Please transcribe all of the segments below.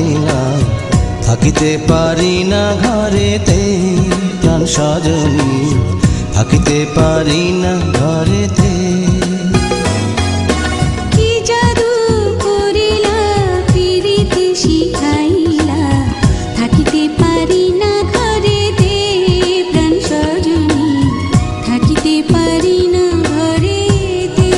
মজাইলা থাকিতে পারি না ঘরেতে প্রাণ সজনী থাকিতে পারি না ঘরেতে কি জাদু করিলা পিরিতি শিখাইলা থাকিতে পারি না ঘরেতে প্রাণ সজনী থাকিতে পারি না ঘরেতে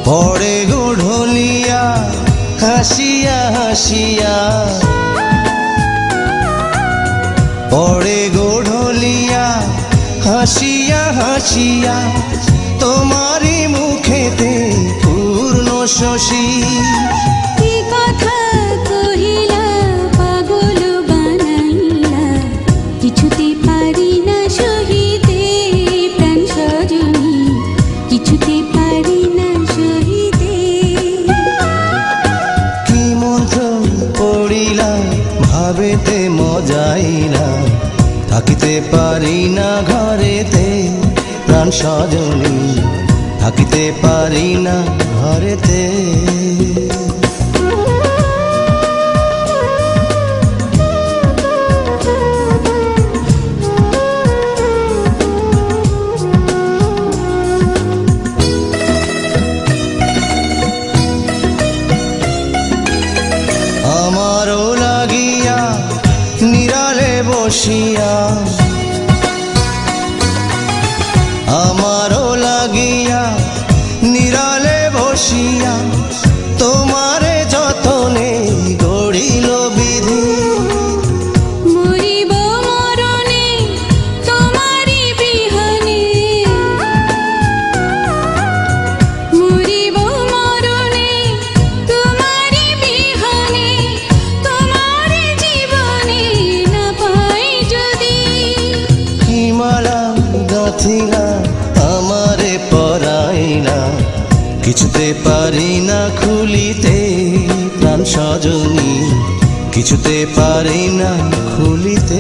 পড়ে গো ঢোলিয়া হাসিয়া হাসিয়া পড়ে গো ঢোলিয়া হাসিয়া হাসিয়া তোমারি মুখেতে পূর্ণ শশী কি কথা কহিলা পাগল বানাইলা কিছুতে পারি না সহিতে প্রাণ সজনী কিছুতে পারি না সহিতে কি মন্ত্র পড়িলা ভাবেতে মজাইলা থাকিতে পারি না ঘরেতে প্রাণ সজনী থাকিতে পারি না ঘরেতে আমারও লাগিয়া নিরালে বসিয়া আমারও লাগিয়া নিরালে বসিয়া তোমারে যতনে গড়িল বিধি মরিব মরণে তোমারি বিহনে মরিব মরণে তোমারি বিহনে তোমারি জীবনে না পাই যদি হিমালা গাথিলা আমারে পরাইলা কিছুতে পারি না খুলিতে প্রাণ সজনী কিছুতে পারি না খুলিতে